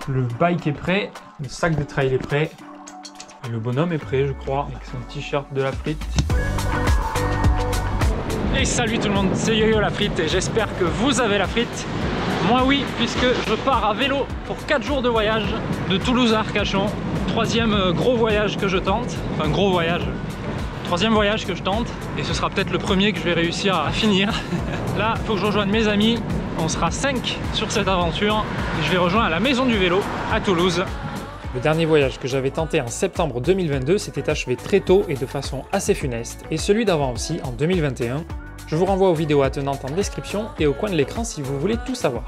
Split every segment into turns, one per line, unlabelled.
Le bike est prêt, le sac de trail est prêt. Et le bonhomme est prêt, je crois, avec son t-shirt de la frite. Et salut tout le monde, c'est Yo-Yo la frite et j'espère que vous avez la frite. Moi oui, puisque je pars à vélo pour 4 jours de voyage de Toulouse à Arcachon. Troisième gros voyage que je tente, enfin gros voyage. Troisième voyage que je tente et ce sera peut-être le premier que je vais réussir à finir. Là, il faut que je rejoigne mes amis. On sera 5 sur cette aventure et je vais rejoindre la maison du vélo à Toulouse. Le dernier voyage que j'avais tenté en septembre 2022 s'était achevé très tôt et de façon assez funeste, et celui d'avant aussi, en 2021. Je vous renvoie aux vidéos attenantes en description et au coin de l'écran si vous voulez tout savoir.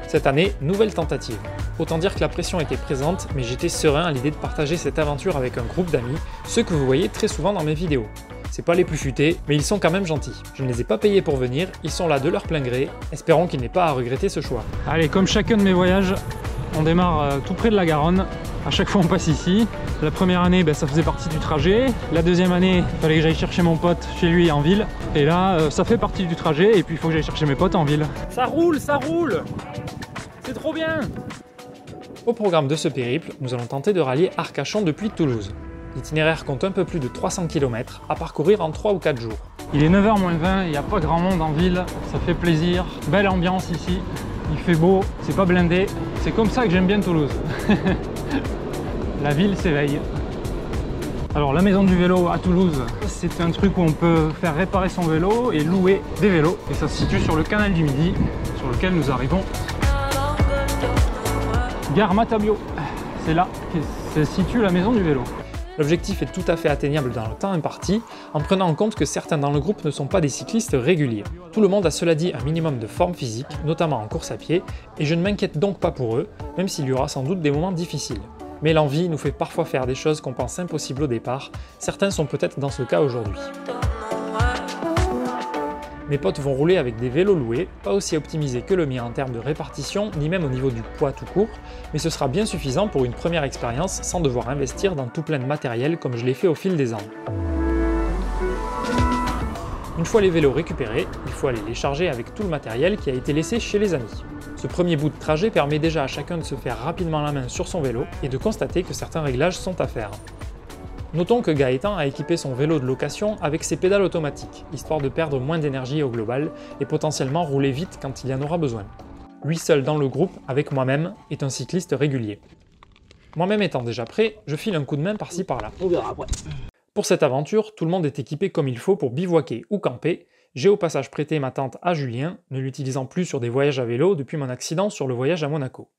Cette année, nouvelle tentative. Autant dire que la pression était présente, mais j'étais serein à l'idée de partager cette aventure avec un groupe d'amis, ceux que vous voyez très souvent dans mes vidéos. C'est pas les plus futés, mais ils sont quand même gentils. Je ne les ai pas payés pour venir, ils sont là de leur plein gré, espérons qu'ils n'aient pas à regretter ce choix. Allez, comme chacun de mes voyages, on démarre tout près de la Garonne. À chaque fois on passe ici. La première année, ça faisait partie du trajet. La deuxième année, il fallait que j'aille chercher mon pote chez lui en ville. Et là, ça fait partie du trajet et puis il faut que j'aille chercher mes potes en ville. Ça roule, ça roule! C'est trop bien! Au programme de ce périple, nous allons tenter de rallier Arcachon depuis Toulouse. L'itinéraire compte un peu plus de 300 km à parcourir en 3 ou 4 jours. Il est 9h moins 20, il n'y a pas grand monde en ville, ça fait plaisir. Belle ambiance ici, il fait beau, c'est pas blindé. C'est comme ça que j'aime bien Toulouse. La ville s'éveille. Alors la maison du vélo à Toulouse, c'est un truc où on peut faire réparer son vélo et louer des vélos. Et ça se situe sur le canal du Midi, sur lequel nous arrivons. Gare Matabio, c'est là que se situe la maison du vélo. L'objectif est tout à fait atteignable dans le temps imparti, en prenant en compte que certains dans le groupe ne sont pas des cyclistes réguliers. Tout le monde a cela dit un minimum de forme physique, notamment en course à pied, et je ne m'inquiète donc pas pour eux, même s'il y aura sans doute des moments difficiles. Mais l'envie nous fait parfois faire des choses qu'on pense impossibles au départ, certains sont peut-être dans ce cas aujourd'hui. Mes potes vont rouler avec des vélos loués, pas aussi optimisés que le mien en termes de répartition, ni même au niveau du poids tout court, mais ce sera bien suffisant pour une première expérience sans devoir investir dans tout plein de matériel comme je l'ai fait au fil des ans. Une fois les vélos récupérés, il faut aller les charger avec tout le matériel qui a été laissé chez les amis. Ce premier bout de trajet permet déjà à chacun de se faire rapidement la main sur son vélo et de constater que certains réglages sont à faire. Notons que Gaëtan a équipé son vélo de location avec ses pédales automatiques, histoire de perdre moins d'énergie au global et potentiellement rouler vite quand il y en aura besoin. Lui seul dans le groupe, avec moi-même, est un cycliste régulier. Moi-même étant déjà prêt, je file un coup de main par-ci par-là. On verra après. Pour cette aventure, tout le monde est équipé comme il faut pour bivouaquer ou camper. J'ai au passage prêté ma tente à Julien, ne l'utilisant plus sur des voyages à vélo depuis mon accident sur le voyage à Monaco.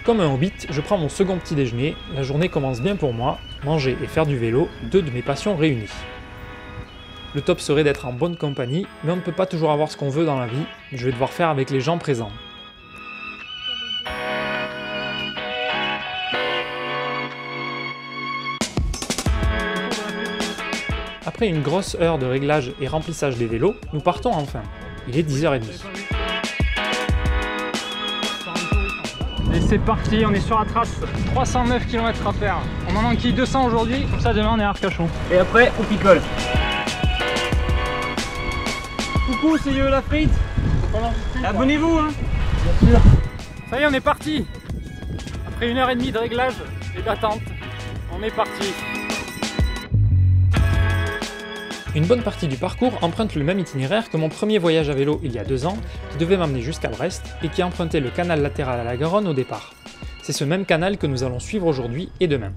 Comme un hobbit, je prends mon second petit déjeuner, la journée commence bien pour moi, manger et faire du vélo, deux de mes passions réunies. Le top serait d'être en bonne compagnie, mais on ne peut pas toujours avoir ce qu'on veut dans la vie, je vais devoir faire avec les gens présents. Après une grosse heure de réglage et remplissage des vélos, nous partons enfin. Il est 10h30. Et c'est parti, on est sur la trace, 309 km à faire. On en enquille 200 aujourd'hui, comme ça demain on est à Arcachon. Et après, on picole. Coucou, c'est Yo la frite. Abonnez-vous hein. Bien sûr. Ça y est, on est parti. Après 1h30 de réglage et d'attente, on est parti. Une bonne partie du parcours emprunte le même itinéraire que mon premier voyage à vélo il y a 2 ans, qui devait m'amener jusqu'à Brest et qui empruntait le canal latéral à la Garonne au départ. C'est ce même canal que nous allons suivre aujourd'hui et demain.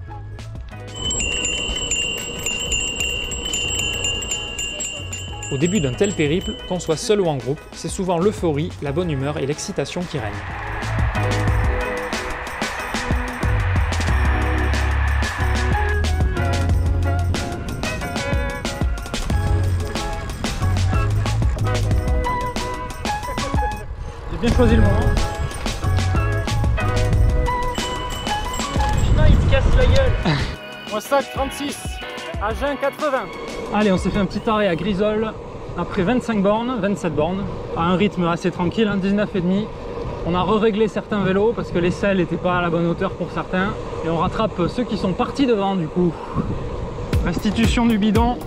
Au début d'un tel périple, qu'on soit seul ou en groupe, c'est souvent l'euphorie, la bonne humeur et l'excitation qui règnent. J'ai bien choisi le moment. Putain, il me casse la gueule. Moi sac 36, Agen 80. Allez, on s'est fait un petit arrêt à Grisol après 25 bornes, 27 bornes, à un rythme assez tranquille, 19,5. On a réglé certains vélos parce que les selles n'étaient pas à la bonne hauteur pour certains. Et on rattrape ceux qui sont partis devant du coup. Restitution du bidon.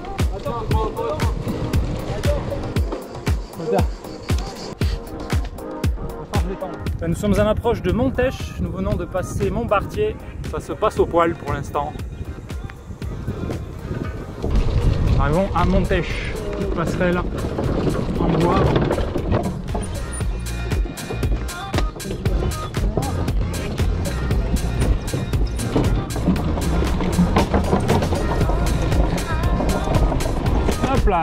détendre. Nous sommes à l'approche de Montèche, nous venons de passer Montbartier, ça se passe au poil pour l'instant. Nous arrivons à Montèche, passerelle en bois. Hop là,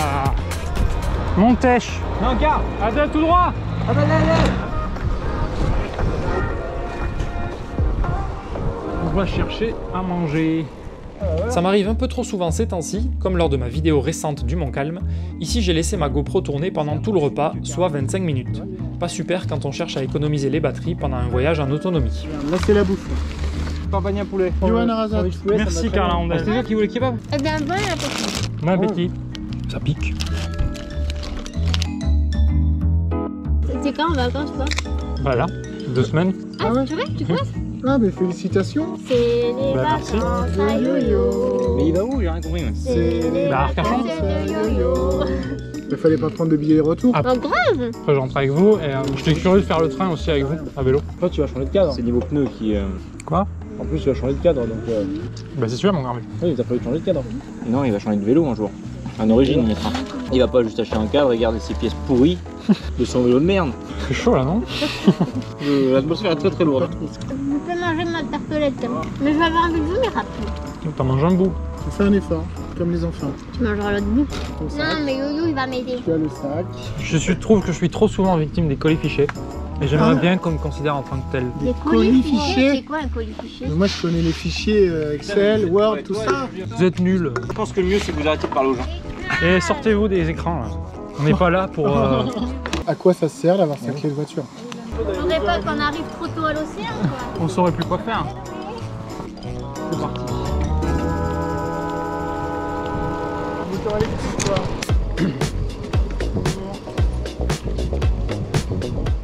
Montèche. Non, garde. Adèle, tout droit. Adèle. On va chercher à manger. Ça m'arrive un peu trop souvent ces temps-ci, comme lors de ma vidéo récente du Montcalm. Ici, j'ai laissé ma GoPro tourner pendant tout le repas, soit 25 minutes. Pas super quand on cherche à économiser les batteries pendant un voyage en autonomie.
Là, c'est la bouffe.
Papania poulet.
Merci Carla Andel.
C'est toi qui voulais le kebab?
Eh bien, bon appétit.
Bon appétit. Ça pique.
C'est quand en vacances, toi?
Voilà, 2 semaines.
Ah, c'est vrai? Tu passes?
Ah, mais félicitations.
C'est les
merci.
vacances à yo-yo.
Mais il va où? J'ai rien compris.
C'est les
Arcachon.
vacances de yo-yo.
Il fallait pas prendre de billets retour.
Ah.
Oh, grave!
Après j'entre avec vous et j'étais curieux de faire le train aussi avec vous, à vélo.
Toi, tu vas changer de cadre. C'est niveau pneus qui.
Quoi?
En plus, tu vas changer de cadre donc.
Bah c'est sûr mon grand mec.
Oui, t'as pas eu de changer de cadre. Non, il va changer de vélo un jour. En origine, il mettra. Il va pas juste acheter un cadre et garder ses pièces pourries de son vélo de merde.
C'est chaud là, non?
L'atmosphère est très très lourde.
Je peux manger ma tartelette, mais je vais avoir envie de vomir après.
T'en manges un bout.
Tu fais un effort, comme les enfants.
Tu mangeras l'autre bout.
Ton sac,
Non, mais Yo-Yo, il va m'aider.
tu as le sac.
Trouve que je suis trop souvent victime des colis fichés. Et j'aimerais bien qu'on me considère en tant que tel.
Des colis fichiers.
C'est quoi un colis fichier?
Mais moi, je connais les fichiers Excel, Word, tout ça.
Vous êtes nuls.
Je pense que le mieux c'est que vous arrêtez de parler aux gens.
Et sortez-vous des écrans là. On n'est pas là pour...
À quoi ça sert d'avoir sa clé de voiture?
Faudrait pas qu'on arrive trop tôt à l'océan, quoi.
On saurait plus quoi faire. C'est parti.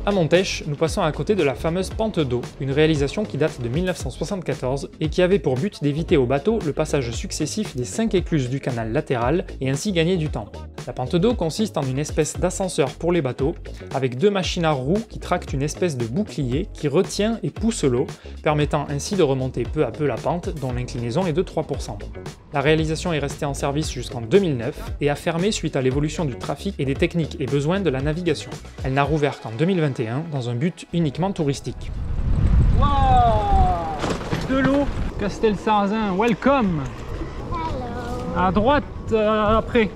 À Montèche, nous passons à côté de la fameuse pente d'eau, une réalisation qui date de 1974 et qui avait pour but d'éviter aux bateaux le passage successif des 5 écluses du canal latéral et ainsi gagner du temps. La pente d'eau consiste en une espèce d'ascenseur pour les bateaux, avec 2 machines à roues qui tractent une espèce de bouclier qui retient et pousse l'eau, permettant ainsi de remonter peu à peu la pente dont l'inclinaison est de 3%. La réalisation est restée en service jusqu'en 2009 et a fermé suite à l'évolution du trafic et des techniques et besoins de la navigation. Elle n'a rouvert qu'en 2021 dans un but uniquement touristique. Waouh! De l'eau, Castel-Sarrazin, welcome!
Hello.
À droite, après.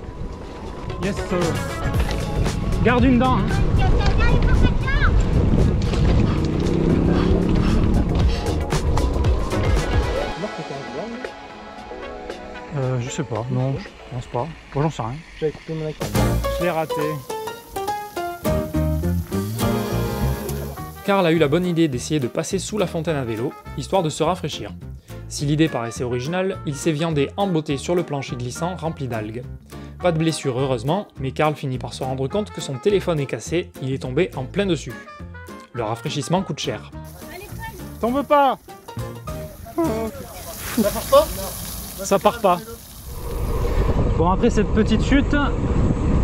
Yes, garde une dent. Hein. Je sais pas, non, je pense pas. Bon, j'en sais rien.
J'avais coupé mon accord.
Je l'ai raté. Karl a eu la bonne idée d'essayer de passer sous la fontaine à vélo, histoire de se rafraîchir. Si l'idée paraissait originale, il s'est viandé en beauté sur le plancher glissant rempli d'algues. Pas de blessure heureusement, mais Karl finit par se rendre compte que son téléphone est cassé, il est tombé en plein dessus. Le rafraîchissement coûte cher. T'en veux pas?
Ça part pas?
Ça part pas. Bon, après cette petite chute,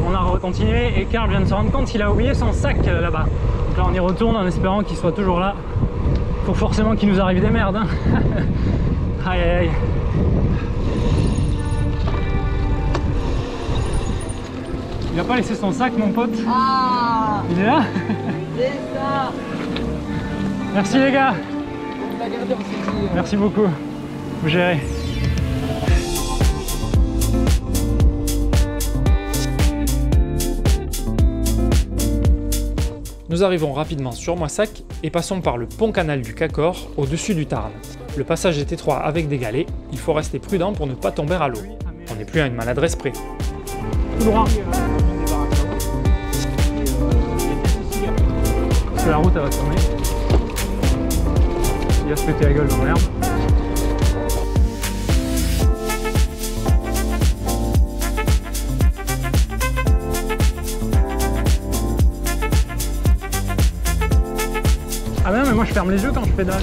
on a continué et Karl vient de se rendre compte qu'il a oublié son sac là-bas. Donc là on y retourne en espérant qu'il soit toujours là. Faut forcément qu'il nous arrive des merdes. Hein. Aïe aïe aïe. Il a pas laissé son sac mon pote.
Ah,
Il est là?
c'est ça.
Merci les gars.
On l'a gardé, on s'est dit.
Merci beaucoup. Vous gérez. Nous arrivons rapidement sur Moissac et passons par le pont-canal du Cacor au-dessus du Tarn. Le passage est étroit avec des galets, il faut rester prudent pour ne pas tomber à l'eau. On n'est plus à une maladresse près. Tout droit. Parce que la route elle va tourner. Il va se péter la gueule dans l'herbe. Ah ben non, mais moi je ferme les yeux quand je pédale.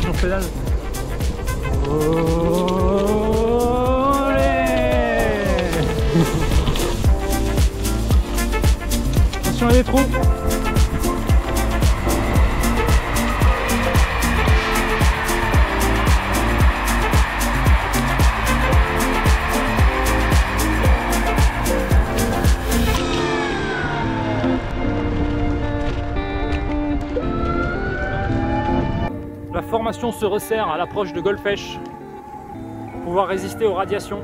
Attention à des trous. formation se resserre à l'approche de Golfech pour pouvoir résister aux radiations.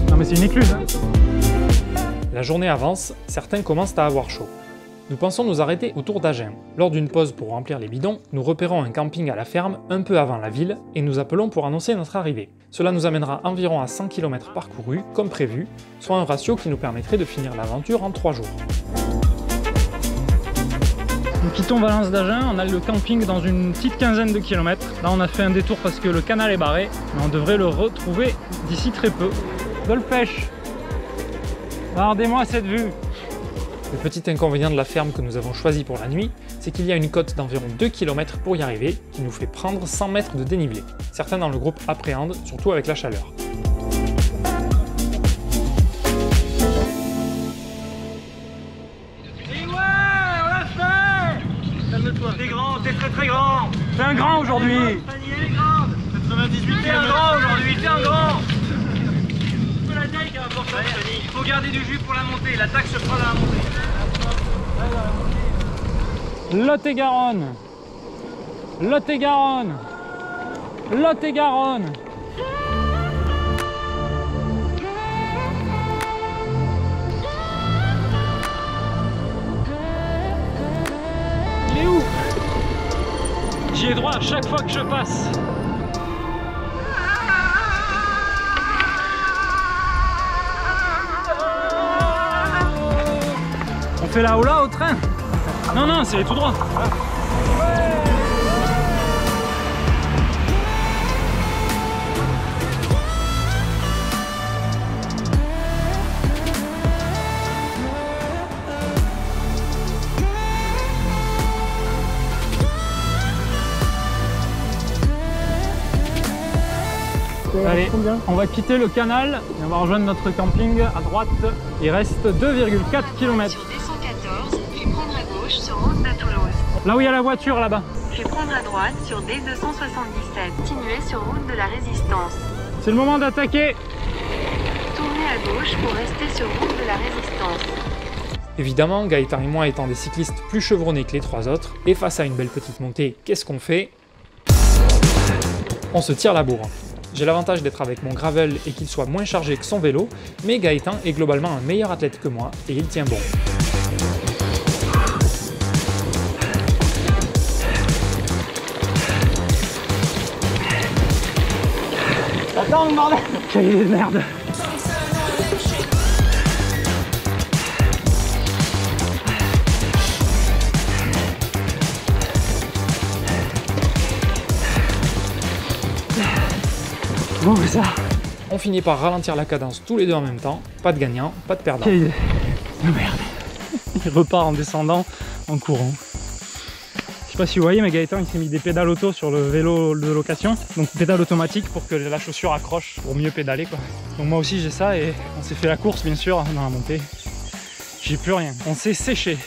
Non mais c'est une écluse, hein. La journée avance, certains commencent à avoir chaud. Nous pensons nous arrêter autour d'Agen. Lors d'une pause pour remplir les bidons, nous repérons un camping à la ferme, un peu avant la ville, et nous appelons pour annoncer notre arrivée. Cela nous amènera environ à 100 km parcourus, comme prévu, soit un ratio qui nous permettrait de finir l'aventure en 3 jours. Nous quittons Valence d'Agen, on a le camping dans une petite quinzaine de kilomètres. Là on a fait un détour parce que le canal est barré, mais on devrait le retrouver d'ici très peu. Golfech, regardez-moi cette vue. Le petit inconvénient de la ferme que nous avons choisi pour la nuit, c'est qu'il y a une côte d'environ 2 km pour y arriver, qui nous fait prendre 100 mètres de dénivelé. Certains dans le groupe appréhendent, surtout avec la chaleur. Et ouais, on l'a fait! Calme-toi. T'es grand, t'es très très grand. T'es un grand aujourd'hui. Fanny, elle est grande. 98 km. T'es un grand aujourd'hui, t'es un grand. C'est la taille qui est importante, Fanny. Il faut garder du jus pour la montée, l'attaque se fera dans la montée. Lot-et-Garonne, Lot-et-Garonne, Lot-et-Garonne. Il est où? J'y ai droit à chaque fois que je passe. On fait la hola au train? Non, non, c'est tout droit. Allez, on va quitter le canal et on va rejoindre notre camping à droite. Il reste 2,4 km.
Sur D114, puis prendre à gauche sur route de Toulouse.
Là où il y a la voiture là-bas.
Puis prendre à droite sur D277. Continuez sur route de la Résistance.
C'est le moment d'attaquer.
Tournez à gauche pour rester sur route de la Résistance.
Évidemment, Gaëtan et moi étant des cyclistes plus chevronnés que les 3 autres, et face à une belle petite montée, qu'est-ce qu'on fait? On se tire la bourre. J'ai l'avantage d'être avec mon gravel et qu'il soit moins chargé que son vélo, mais Gaëtan est globalement un meilleur athlète que moi et il tient bon. Attends, bordel! Quelle merde! Bon, mais ça. On finit par ralentir la cadence tous les deux en même temps. Pas de gagnant, pas de perdant. Quelle idée. Oh, merde. Il repart en descendant, en courant. Je sais pas si vous voyez, mais Gaëtan il s'est mis des pédales auto sur le vélo de location. Donc pédale automatique pour que la chaussure accroche pour mieux pédaler quoi. Donc moi aussi j'ai ça et on s'est fait la course bien sûr dans la montée. J'ai plus rien. On s'est séché.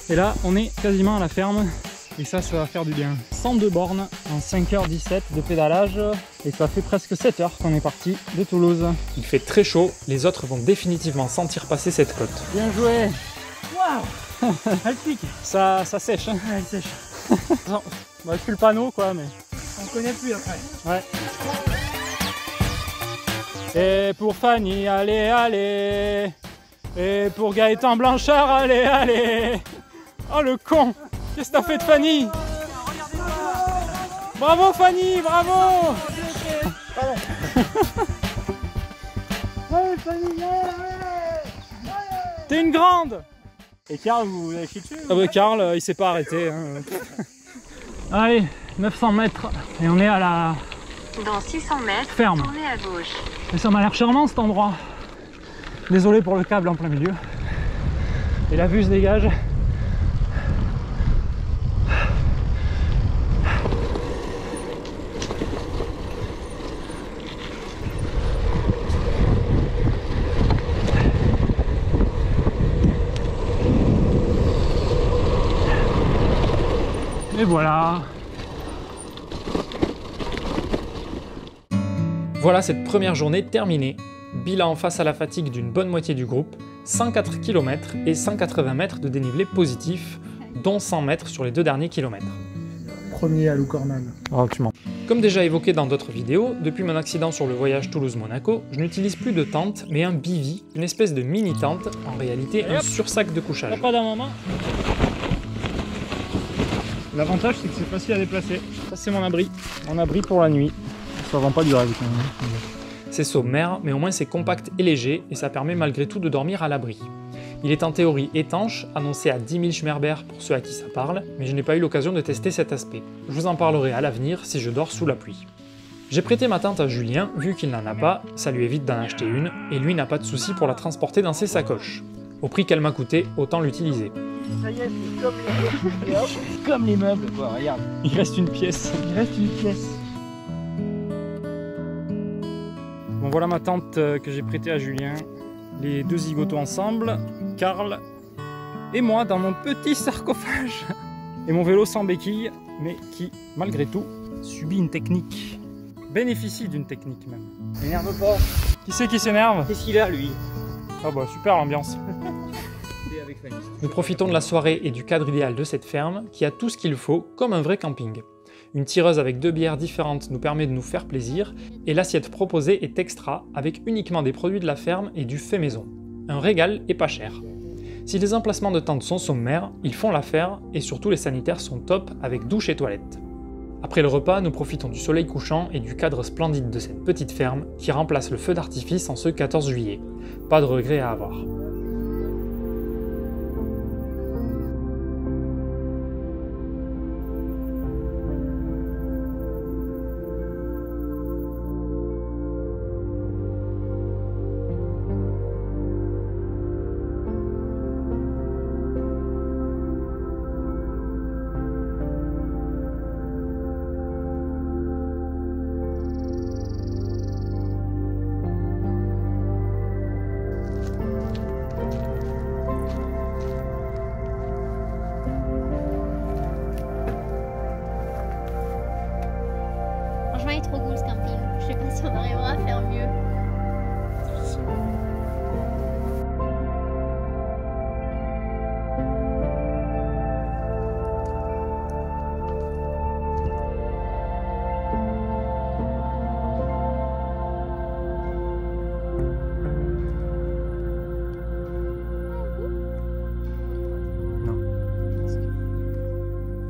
Et là on est quasiment à la ferme. Et ça va faire du bien. 102 bornes en 5h17 de pédalage et ça fait presque 7 heures qu'on est parti de Toulouse. Il fait très chaud, les autres vont définitivement sentir passer cette côte. Bien joué. Waouh. Elle pique. Ça sèche. Hein. Elle sèche. Non, bah, je suis le panneau quoi, mais on connaît plus après. Ouais. Et pour Fanny, allez, allez. Et pour Gaëtan Blanchard, allez, allez. Oh le con. Qu'est-ce que t'as fait de Fanny? Bravo Fanny, bravo. T'es une grande. Et Karl, vous l'avez chié dessus? Ah bah Karl, il s'est pas arrêté. Hein. Allez, 900 mètres et on est à la...
Dans 600 mètres,
ferme.
tournez à gauche.
Et ça m'a l'air charmant cet endroit. Désolé pour le câble en plein milieu. Et la vue se dégage. Et voilà. Voilà cette première journée terminée. bilan face à la fatigue d'une bonne moitié du groupe, 104 km et 180 mètres de dénivelé positif, dont 100 mètres sur les 2 derniers kilomètres.
Premier à Loucornal.
Oh, tu mens. Comme déjà évoqué dans d'autres vidéos, depuis mon accident sur le voyage Toulouse-Monaco, je n'utilise plus de tente, mais un bivy, une espèce de mini-tente, en réalité un sursac de couchage.
Pas d'un moment. L'avantage c'est que c'est facile à déplacer. Ça c'est mon abri pour la nuit. Ça vend pas du rêve quand même.
C'est sommaire, mais au moins c'est compact et léger, et ça permet malgré tout de dormir à l'abri. Il est en théorie étanche, annoncé à 10 000 Schmerber pour ceux à qui ça parle, mais je n'ai pas eu l'occasion de tester cet aspect. Je vous en parlerai à l'avenir si je dors sous la pluie. J'ai prêté ma tente à Julien, vu qu'il n'en a pas, ça lui évite d'en acheter une, et lui n'a pas de souci pour la transporter dans ses sacoches. Au prix qu'elle m'a coûté, autant l'utiliser.
Ça y est, c'est comme les meubles. Bon, regarde, il reste une pièce. Bon, voilà ma tente que j'ai prêtée à Julien. Les deux zigotos ensemble, Karl et moi dans mon petit sarcophage. Et mon vélo sans béquille, mais qui, malgré tout, subit une technique. Bénéficie d'une technique même. Énerve pas. Qui c'est qui s'énerve?
Qu'est-ce qu'il a lui?
Ah bah super l'ambiance.
Nous profitons de la soirée et du cadre idéal de cette ferme, qui a tout ce qu'il faut, comme un vrai camping. Une tireuse avec 2 bières différentes nous permet de nous faire plaisir, et l'assiette proposée est extra, avec uniquement des produits de la ferme et du fait maison. Un régal et pas cher. Si les emplacements de tentes sont sommaires, ils font l'affaire, et surtout les sanitaires sont top, avec douche et toilettes. Après le repas, nous profitons du soleil couchant et du cadre splendide de cette petite ferme, qui remplace le feu d'artifice en ce 14 juillet. Pas de regret à avoir.
Franchement, il est trop cool ce camping. Je sais pas si on arrivera à faire mieux.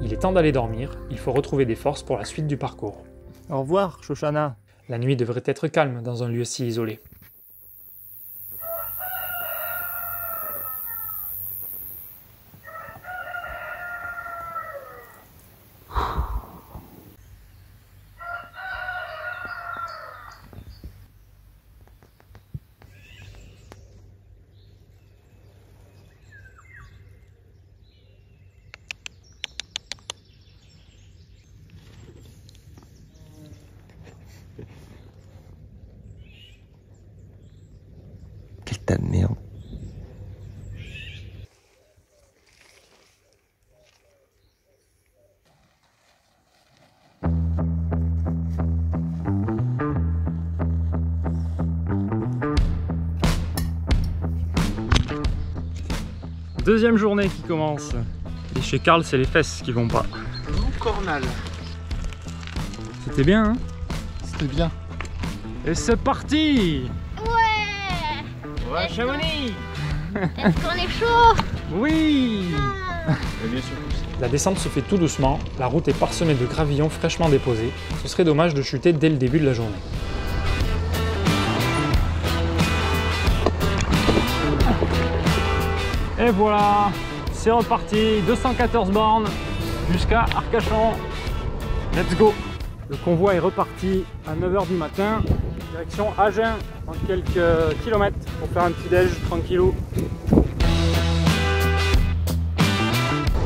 Il est temps d'aller dormir, il faut retrouver des forces pour la suite du parcours.
Au revoir, Shoshana.
La nuit devrait être calme dans un lieu si isolé.
Quel tas de merde.
Deuxième journée qui commence. Et chez Karl, c'est les fesses qui vont pas.
Loucornal.
C'était bien, hein?
C'était bien.
Et c'est parti!
Ouais!
Ouais, Chamonix!
Est-ce qu'on est chaud?
Oui!
Bien sûr.
La descente se fait tout doucement, la route est parsemée de gravillons fraîchement déposés, ce serait dommage de chuter dès le début de la journée.
Et voilà, c'est reparti, 214 bornes jusqu'à Arcachon. Let's go! Le convoi est reparti à 9 h du matin, direction Agen, dans quelques kilomètres, pour faire un petit déj tranquillou.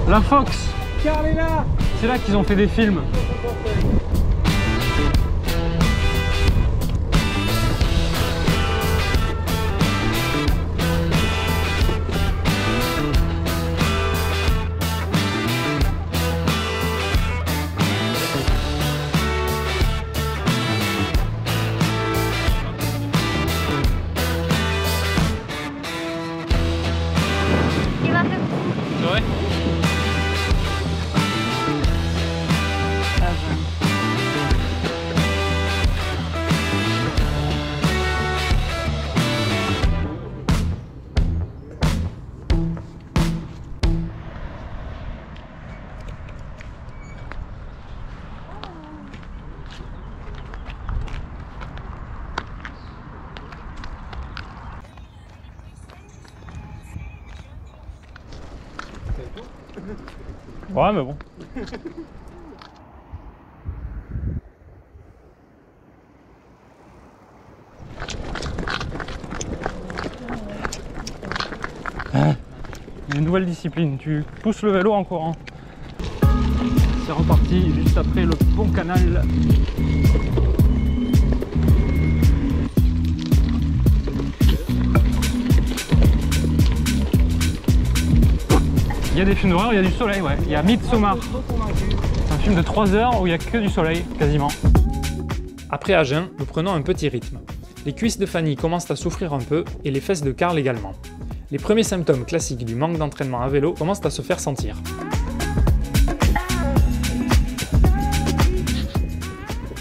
La Fox! Karl est là! C'est là qu'ils ont fait des films. Ouais, mais bon. Une nouvelle discipline, tu pousses le vélo en courant. C'est reparti juste après le pont canal. Il y a des films d'horreur, il y a du soleil, ouais. Il y a Midsommar. C'est un film de 3 heures où il n'y a que du soleil, quasiment. Après Agen, nous prenons un petit rythme. Les cuisses de Fanny commencent à souffrir un peu et les fesses de Karl également. Les premiers symptômes classiques du manque d'entraînement à vélo commencent à se faire sentir.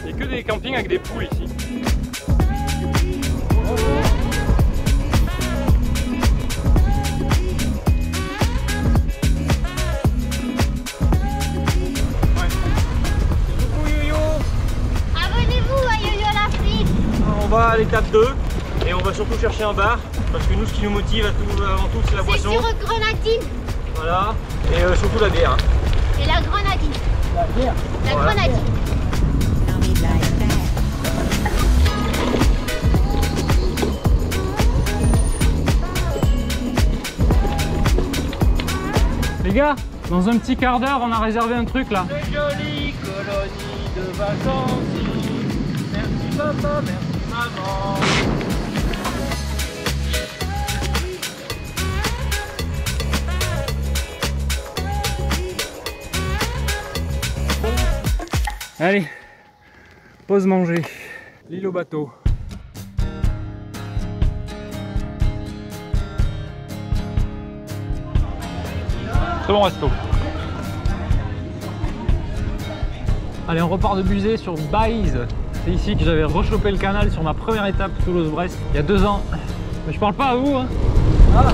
Il n'y a que des campings avec des poules ici.
On va à l'étape 2 et on va surtout chercher un bar parce que nous ce qui nous motive avant tout c'est la boisson.
C'est sur grenadine.
Voilà, et surtout la bière.
Et la grenadine.
La bière.
La grenadine.
Les gars, dans un petit quart d'heure, on a réservé un truc là.
Une jolie colonie de vacances. Merci papa, merci maman.
Allez, pause manger. L'île au bateau. Très bon resto. Allez, on repart de Buzet sur Baïse. C'est ici que j'avais rechopé le canal sur ma première étape Toulouse-Brest, il y a 2 ans. Mais je parle pas à vous, hein. Ah.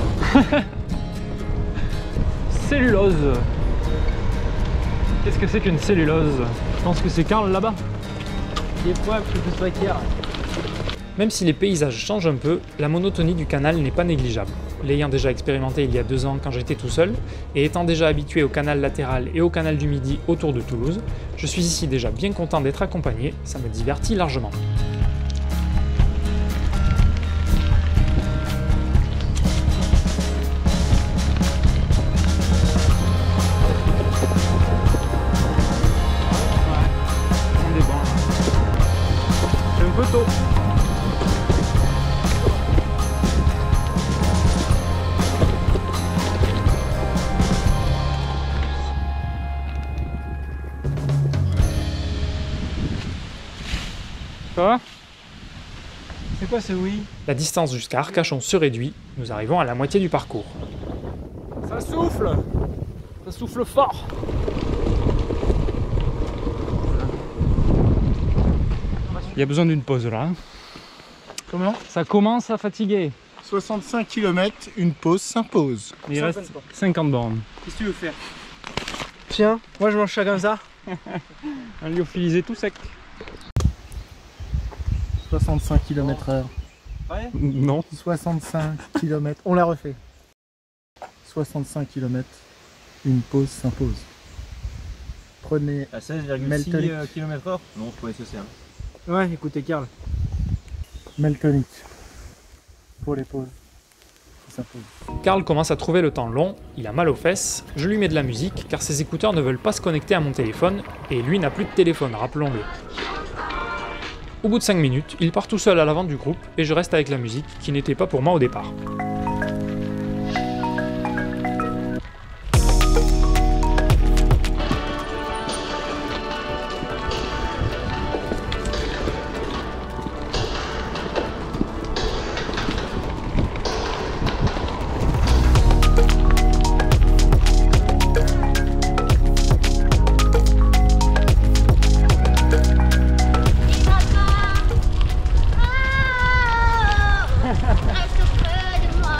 Cellulose. Qu'est-ce que c'est qu'une cellulose? Je pense que c'est Karl là-bas.
Des fois, plus précaire.
Même si les paysages changent un peu, la monotonie du canal n'est pas négligeable. L'ayant déjà expérimenté il y a 2 ans quand j'étais tout seul, et étant déjà habitué au canal latéral et au canal du Midi autour de Toulouse, je suis ici déjà bien content d'être accompagné, ça me divertit largement. C'est un peu tôt. Ça va?
C'est quoi ce oui?
La distance jusqu'à Arcachon se réduit, nous arrivons à la moitié du parcours. Ça souffle fort. Il y a besoin d'une pause là.
Comment?
Ça commence à fatiguer.
65 km, une pause s'impose.
Il reste 50 bornes.
Qu'est-ce que tu veux faire?
Tiens, moi je mange ça comme ça.
Un lyophilisé tout sec.
65 km/h.
Ouais.
Non.
65 km. On la refait. 65 km, une pause s'impose. Prenez
À 16,6 km/h? Non, je connais ce c'est.
Ouais, écoutez Karl.
Meltonic. Pour les pauses. Ça s'impose.
Karl commence à trouver le temps long, il a mal aux fesses, je lui mets de la musique car ses écouteurs ne veulent pas se connecter à mon téléphone et lui n'a plus de téléphone, rappelons-le. Au bout de 5 minutes, il part tout seul à l'avant du groupe et je reste avec la musique qui n'était pas pour moi au départ.
Reste près de moi.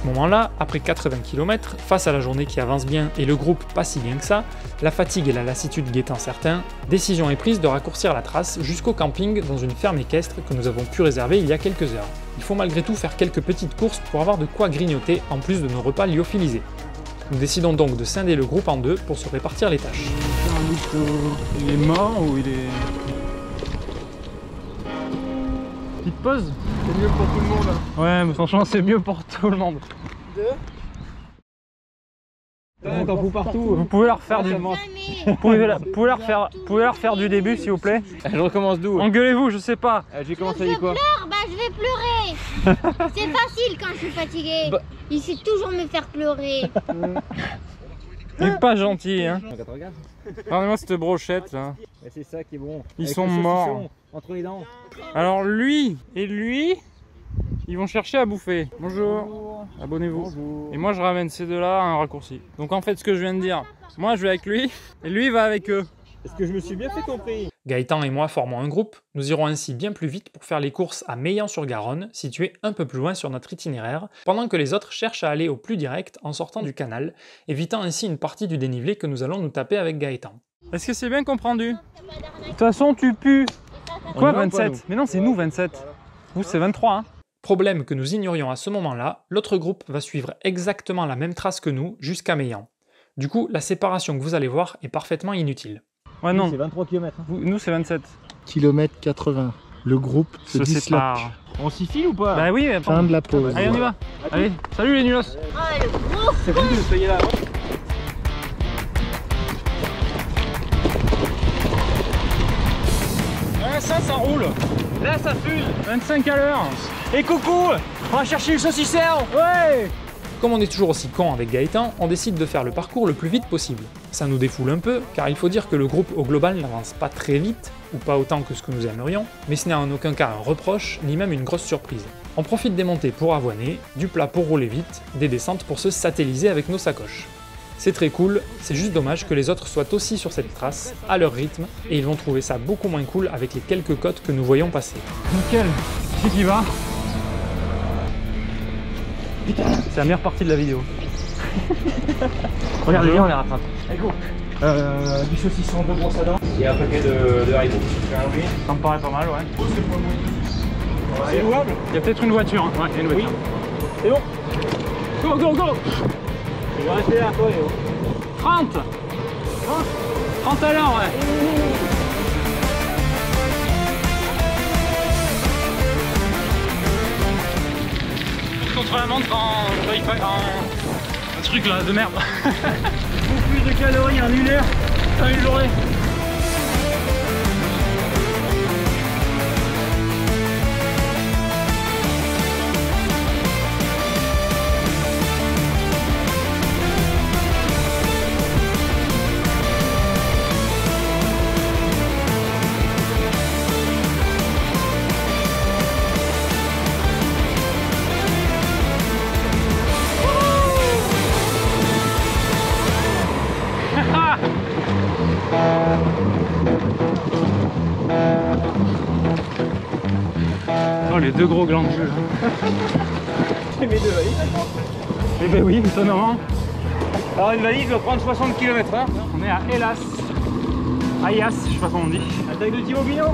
moment-là, après 80 km, face à la journée qui avance bien et le groupe pas si bien que ça, la fatigue et la lassitude guettant certains, décision est prise de raccourcir la trace jusqu'au camping dans une ferme équestre que nous avons pu réserver il y a quelques heures. Il faut malgré tout faire quelques petites courses pour avoir de quoi grignoter en plus de nos repas lyophilisés. Nous décidons donc de scinder le groupe en deux pour se répartir les tâches.
Il est mort ou il est... Petite pause.
C'est mieux pour tout le monde.
Ouais, mais franchement, c'est mieux pour tout le monde.
T'en fous partout.
Vous pouvez leur faire du... Vous pouvez leur faire du début, s'il vous plaît.
Je recommence d'où?
Engueulez-vous, je sais pas.
J'ai commencé à dire quoi?
Bah je vais pleurer. C'est facile quand je suis fatiguée. Il sait toujours me faire pleurer.
Il est pas gentil, hein. Regardez-moi cette brochette là.
C'est ça qui est bon.
Ils sont morts.
Entre les dents.
Alors lui et lui, ils vont chercher à bouffer. Bonjour. Abonnez-vous. Et moi je ramène ces deux-là à un raccourci. Donc en fait ce que je viens de dire, moi je vais avec lui et lui va avec eux.
Est-ce que je me suis bien fait compris?
Gaëtan et moi formons un groupe, nous irons ainsi bien plus vite pour faire les courses à Meillan-sur-Garonne, situé un peu plus loin sur notre itinéraire, pendant que les autres cherchent à aller au plus direct en sortant du canal, évitant ainsi une partie du dénivelé que nous allons nous taper avec Gaëtan.
Est-ce que c'est bien comprendu? De toute façon tu pues. Quoi 27? Mais non, c'est nous 27. Vous c'est 23 hein.
Problème que nous ignorions à ce moment-là, l'autre groupe va suivre exactement la même trace que nous jusqu'à Meillan. Du coup, la séparation que vous allez voir est parfaitement inutile.
Ouais non,
C'est 23 km. Hein.
nous c'est 27.
Kilomètre 80. Le groupe se disloque.
sépare.
On s'y file ou pas?
Bah oui, attends.
Fin de la pause.
Allez on y va. Allez, salut les nulos.
Oh le gros.
C'est bon de soyez là.
Ouais, ça roule.
Là ça fuse.
25 à l'heure.
Et coucou, on va chercher le saucisseur.
Ouais.
Comme on est toujours aussi con avec Gaëtan, on décide de faire le parcours le plus vite possible. Ça nous défoule un peu, car il faut dire que le groupe au global n'avance pas très vite, ou pas autant que ce que nous aimerions, mais ce n'est en aucun cas un reproche, ni même une grosse surprise. On profite des montées pour avoiner, du plat pour rouler vite, des descentes pour se satelliser avec nos sacoches. C'est très cool, c'est juste dommage que les autres soient aussi sur cette trace, à leur rythme, et ils vont trouver ça beaucoup moins cool avec les quelques côtes que nous voyons passer.
Nickel. Qui qui va? C'est la meilleure partie de la vidéo.
Regardez bien, on les rattrape.
Allez go.
Du saucisson, de brosse à dents. Et un paquet de haricots.
Ça me paraît pas mal, ouais.
C'est louable.
Il y a peut-être une voiture. Hein. Ouais, il y a une voiture.
C'est bon.
Go, go, go.
Je vais rester là, toi, Léo.
30. 30 à l'heure, ouais. Contre la montre un truc là de merde.
Plus de calories en une heure.
Dans une journée. Oh les deux gros glands de jus.
C'est mes deux valises.
Eh ben oui, étonnamment.
Alors une valise doit prendre 60 km/h.
On est à Hélas. Ayas, je sais pas comment on dit.
La taille de Thibaut Pinot.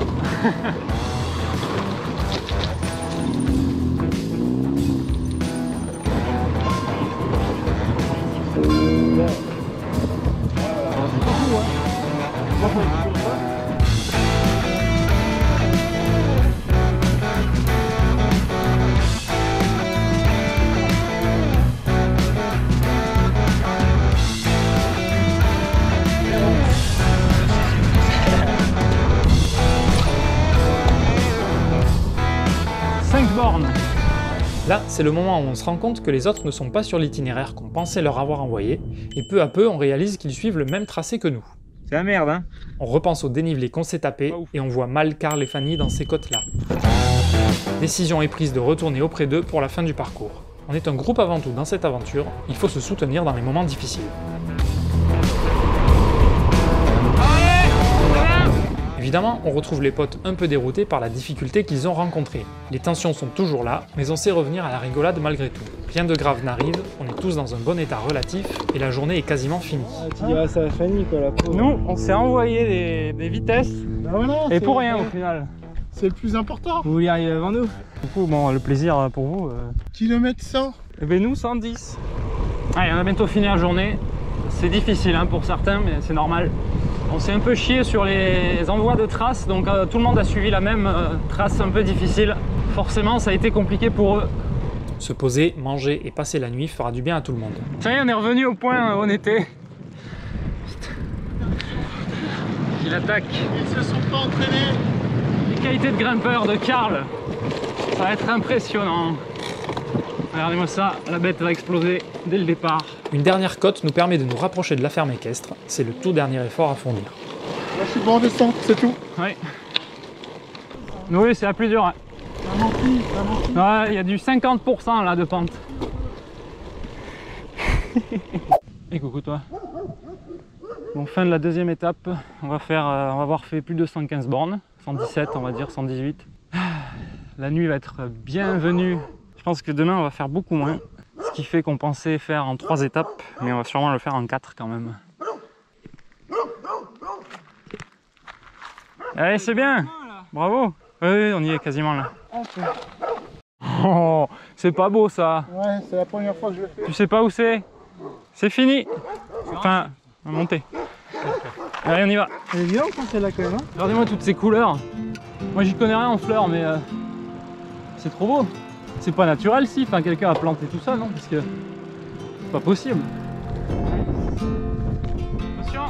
Là, c'est le moment où on se rend compte que les autres ne sont pas sur l'itinéraire qu'on pensait leur avoir envoyé, et peu à peu, on réalise qu'ils suivent le même tracé que nous.
C'est la merde, hein.
On repense au dénivelé qu'on s'est tapé, et on voit mal Karl et Fanny dans ces côtes-là. Décision est prise de retourner auprès d'eux pour la fin du parcours. On est un groupe avant tout dans cette aventure, il faut se soutenir dans les moments difficiles.
Évidemment, on retrouve les potes un peu déroutés par la difficulté qu'ils ont rencontrée. Les tensions sont toujours là, mais on sait revenir à la rigolade malgré tout. Rien de grave n'arrive, on est tous dans un bon état relatif et la journée est quasiment finie.
Ah, tu diras ça à Fanny quoi, la pauvre.
Nous, on s'est envoyé des vitesses,
Bah voilà,
et pour rien au final.
C'est le plus important.
Vous voulez arriver avant nous?
Du coup, bon, le plaisir pour vous.
Kilomètre 100.
Et ben nous, 110. Allez, on a bientôt fini la journée. C'est difficile hein, pour certains, mais c'est normal. On s'est un peu chié sur les envois de traces, donc tout le monde a suivi la même trace un peu difficile. Forcément, ça a été compliqué pour eux. Se poser, manger et passer la nuit fera du bien à tout le monde. Ça y est, on est revenu au point où on était. Il attaque.
Ils se sont pas entraînés.
Les qualités de grimpeur de Karl, ça va être impressionnant. Regardez-moi ça, la bête va exploser dès le départ. Une dernière côte nous permet de nous rapprocher de la ferme équestre. C'est le tout dernier effort à fournir.
Là, je suis bon en descente, c'est tout.
Oui. Oui, c'est la plus dure. Hein.
Ça mentit, ça mentit.
Ouais, il y a du 50% là de pente. Et coucou toi. Bon, fin de la deuxième étape. On va avoir fait plus de 115 bornes. 117 on va dire, 118. La nuit va être bienvenue. Je pense que demain on va faire beaucoup moins, ce qui fait qu'on pensait faire en 3 étapes, mais on va sûrement le faire en 4 quand même. Allez, c'est bien, bravo. Oui, on y est quasiment là. Oh, c'est pas beau ça.
Ouais, c'est la première fois que je le fais.
Tu sais pas où c'est? C'est fini. Enfin, on va monter. Allez, on y va.
Elle est bien quand celle-là quand même. Hein.
Regardez-moi toutes ces couleurs. Moi j'y connais rien en fleurs, mais c'est trop beau. C'est pas naturel si, enfin quelqu'un a planté tout ça, non? Parce que c'est pas possible. Attention.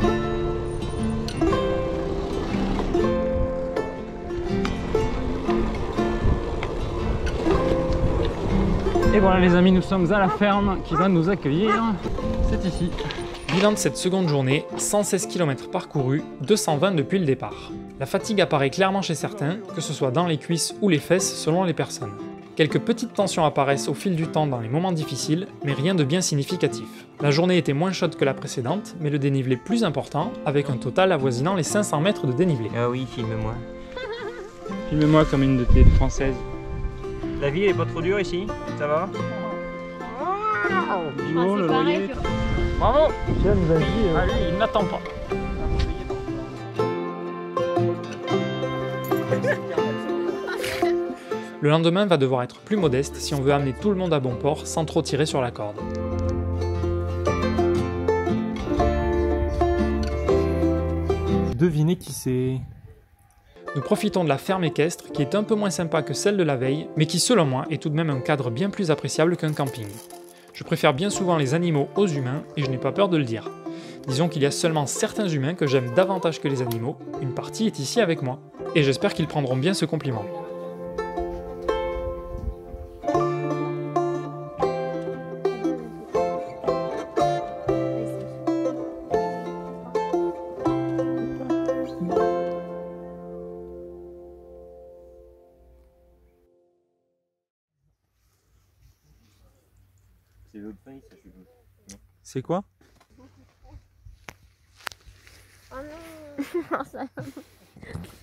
Et voilà les amis, nous sommes à la ferme qui va nous accueillir. C'est ici. Bilan de cette seconde journée, 116 km parcourus, 220 depuis le départ. La fatigue apparaît clairement chez certains, que ce soit dans les cuisses ou les fesses selon les personnes. Quelques petites tensions apparaissent au fil du temps dans les moments difficiles, mais rien de bien significatif. La journée était moins chaude que la précédente, mais le dénivelé plus important, avec un total avoisinant les 500 mètres de dénivelé.
Ah oui, filme-moi.
Filme-moi comme une de tes françaises.
La vie elle est pas trop dure ici, ça va?
Oh, le loyer. Bravo.
Tiens, vas-y.
Allez, il n'attend pas. Le lendemain va devoir être plus modeste si on veut amener tout le monde à bon port sans trop tirer sur la corde. Devinez qui c'est? Nous profitons de la ferme équestre qui est un peu moins sympa que celle de la veille, mais qui selon moi est tout de même un cadre bien plus appréciable qu'un camping. Je préfère bien souvent les animaux aux humains et je n'ai pas peur de le dire. Disons qu'il y a seulement certains humains que j'aime davantage que les animaux, une partie est ici avec moi. Et j'espère qu'ils prendront bien ce compliment. C'est quoi?
Oh non.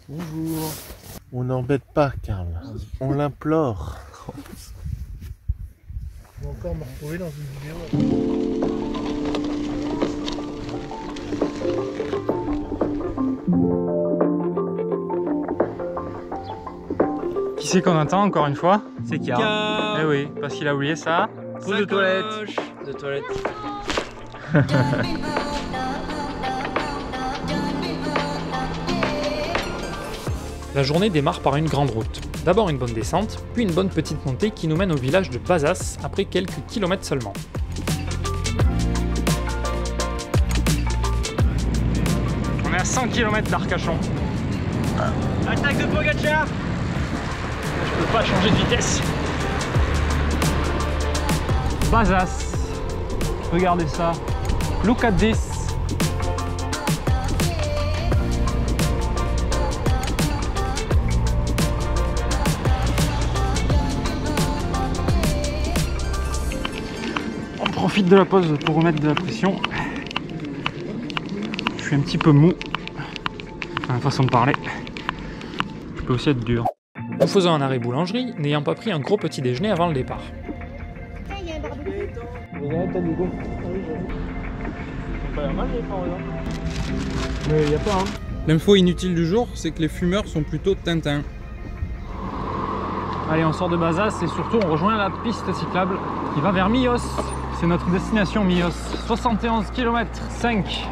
Bonjour. On n'embête pas, Karl. On l'implore. On va encore me retrouver dans une vidéo.
Qui c'est qu'on attend encore une fois?
C'est Karl.
Eh oui, parce qu'il a oublié ça.
Trou de toilette. De toilette.
La journée démarre par une grande route. D'abord une bonne descente, puis une bonne petite montée qui nous mène au village de Bazas après quelques kilomètres seulement.
On est à 100 km d'Arcachon.
Attaque de Pogacar.
Je peux pas changer de vitesse. Bazas. Regardez ça. Look at this. On profite de la pause pour remettre de la pression. Je suis un petit peu mou. Enfin, façon de parler.
peut aussi être dur.
Nous faisons un arrêt boulangerie, n'ayant pas pris un gros petit déjeuner avant le départ.
Il y a un barbecue.
Mais y a pas, hein. L'info inutile du jour, c'est que les fumeurs sont plutôt Tintin.
Allez, on sort de Bazas et surtout on rejoint la piste cyclable qui va vers Millos. C'est notre destination Millos. 71 km 5.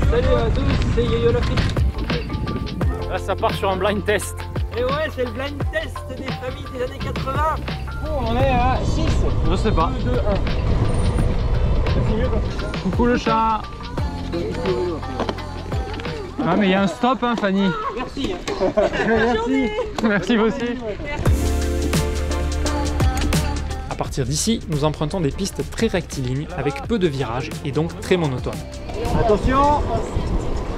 Salut à tous, c'est Yo-Yo la frite.
Là ça part sur un blind test.
Et ouais, c'est le blind test des familles des années 80. Oh, on est à 6.
Je sais pas.
2, 2, 1.
Coucou le chat. Ah mais il y a un stop hein Fanny.
Merci.
Merci. Merci vous aussi.
À partir d'ici, nous empruntons des pistes très rectilignes avec peu de virages et donc très monotones.
Attention.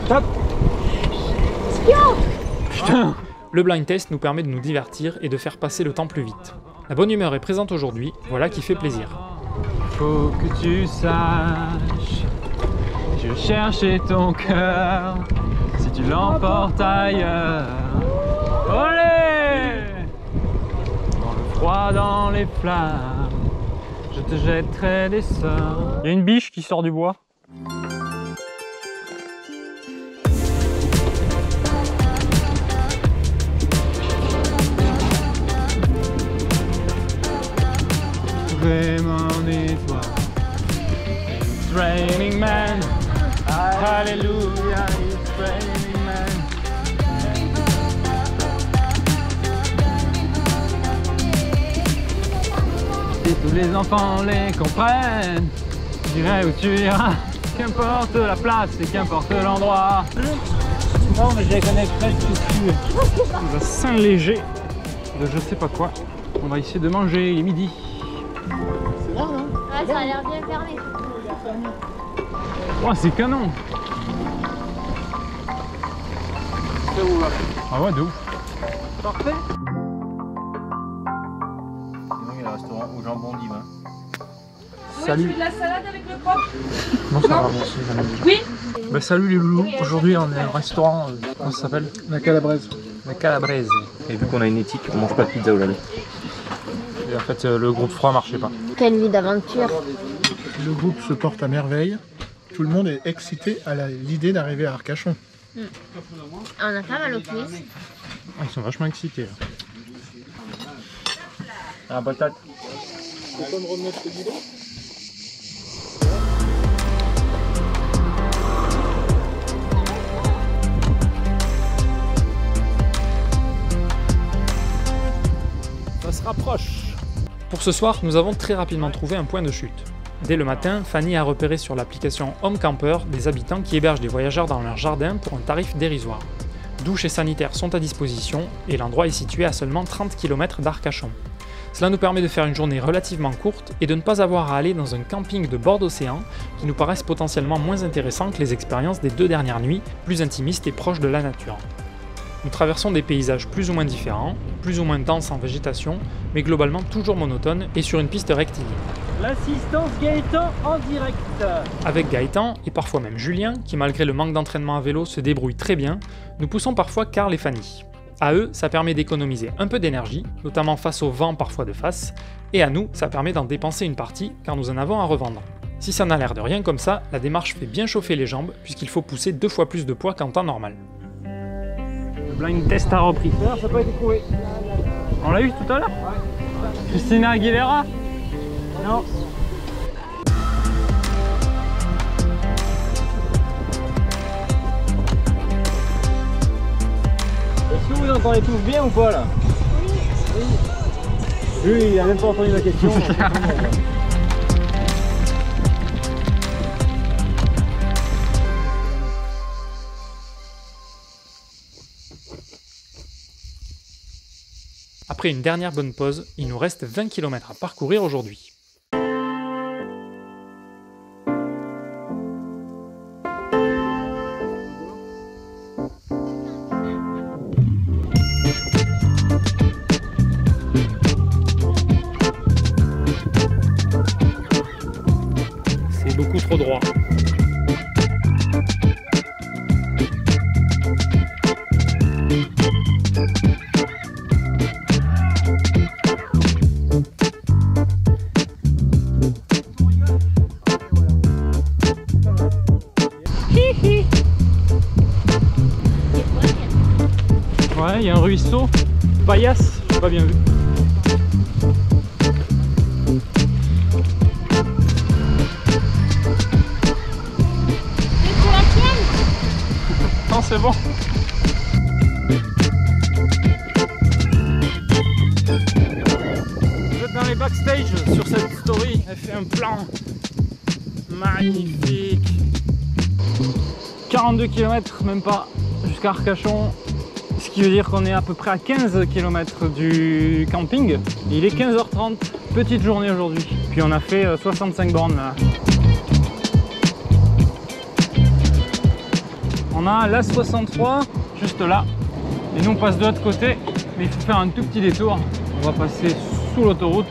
Top.
Putain.
Le blind test nous permet de nous divertir et de faire passer le temps plus vite. La bonne humeur est présente aujourd'hui, voilà qui fait plaisir.
Faut que tu saches, je cherchais ton cœur, si tu l'emportes ailleurs. Olé! Dans le froid, dans les flammes, je te jetterai des sorts. Il y a une biche qui sort du bois. Mon étoile, it's raining man, hallelujah, it's raining man. Si tous les enfants les comprennent, j'irai où tu iras, qu'importe la place et qu'importe l'endroit.
Non, mais je les connais presque tous.
On va Saint-Léger de je sais pas quoi. On va essayer de manger, il est midi.
Ouais, ça a l'air bien fermé.
Oh, c'est canon. Ah ouais, de ouf.
Parfait. Sinon, il y a le restaurant au jambon divin.
Salut.
Tu fais de la salade avec le propre?
Non, ça va, merci.
Oui.
Bah, salut les loulous. Aujourd'hui, on est au restaurant. Comment ça s'appelle?
La calabraise.
La Calabraise.
Et vu qu'on a une éthique, on mange pas de pizza aujourd'hui.
Et en fait, le groupe froid marchait pas.
Quelle vie d'aventure.
Le groupe se porte à merveille. Tout le monde est excité à l'idée d'arriver à Arcachon.
On a pas mal aux cuisses.
Ils sont vachement excités. Là.
Ah, patate.
C'est comme remettre le guidon.
Ça se rapproche.
Pour ce soir, nous avons très rapidement trouvé un point de chute. Dès le matin, Fanny a repéré sur l'application Home Camper des habitants qui hébergent des voyageurs dans leur jardin pour un tarif dérisoire. Douches et sanitaires sont à disposition et l'endroit est situé à seulement 30 km d'Arcachon. Cela nous permet de faire une journée relativement courte et de ne pas avoir à aller dans un camping de bord d'océan qui nous paraissent potentiellement moins intéressants que les expériences des 2 dernières nuits, plus intimistes et proches de la nature. Nous traversons des paysages plus ou moins différents, plus ou moins denses en végétation, mais globalement toujours monotones et sur une piste rectiligne.
L'assistance Gaëtan en direct.
Avec Gaëtan, et parfois même Julien, qui malgré le manque d'entraînement à vélo se débrouille très bien, nous poussons parfois Karl et Fanny. À eux, ça permet d'économiser un peu d'énergie, notamment face au vent parfois de face, et à nous, ça permet d'en dépenser une partie, car nous en avons à revendre. Si ça n'a l'air de rien comme ça, la démarche fait bien chauffer les jambes, puisqu'il faut pousser 2 fois plus de poids qu'en temps normal.
Le blind test a repris.
Non, ça n'a pas été trouvé.
On l'a eu tout à l'heure? Christina Aguilera?
Non. Est-ce que vous entendez tous bien ou pas là? Oui. Lui, il a même pas entendu la question.
Après une dernière bonne pause, il nous reste 20 km à parcourir aujourd'hui.
C'est beaucoup trop droit.
paillasse, j'ai pas bien vu.
C'est la tienne?
Non, c'est bon. Vous êtes dans les backstage sur cette story. Elle fait un plan magnifique. 42 km, même pas, jusqu'à Arcachon. Ce qui veut dire qu'on est à peu près à 15 km du camping. Il est 15h30, petite journée aujourd'hui. Puis on a fait 65 bornes là. On a l'A63 juste là. Et nous on passe de l'autre côté. Mais il faut faire un tout petit détour. On va passer sous l'autoroute.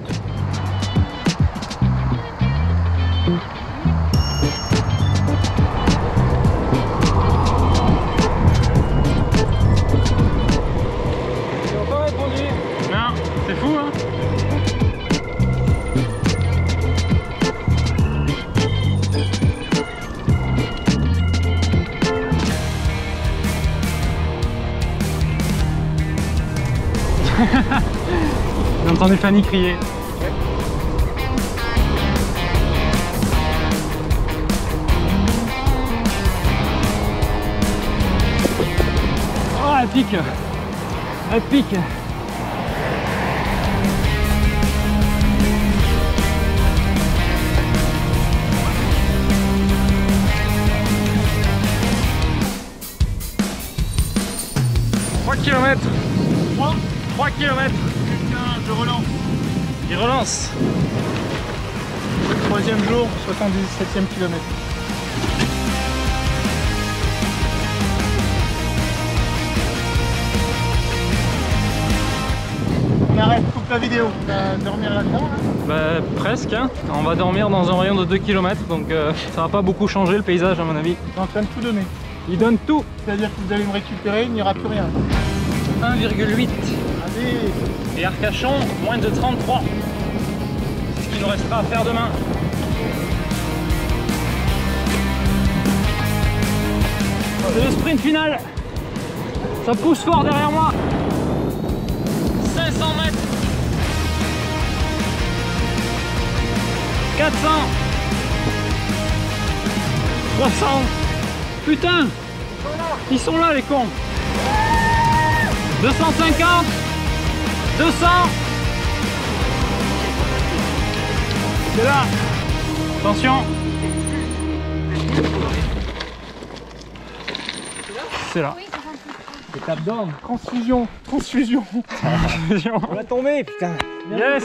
C'est fou, hein? J'ai entendu Fanny crier. Oh, elle pique! Elle pique! Kilomètres. 3 km.
Je relance.
Il relance.
Troisième jour, 77e kilomètre. On arrête, coupe la vidéo. On va dormir là-dedans là.
Bah presque, hein. On va dormir dans un rayon de 2 km, donc ça va pas beaucoup changer le paysage à mon avis.
Il est en train de tout donner.
Il donne tout.
C'est-à-dire que vous allez me récupérer, il n'y aura plus rien.
1,8.
Allez.
Et Arcachon, moins de 33. C'est ce qu'il nous restera à faire demain. C'est le sprint final. Ça pousse fort derrière moi. 500 mètres. 400. 300. Putain, ils sont là les cons. 250. 200. C'est là. Attention. C'est là.
Étape d'homme.
Transfusion, transfusion.
On va tomber, putain.
Yes.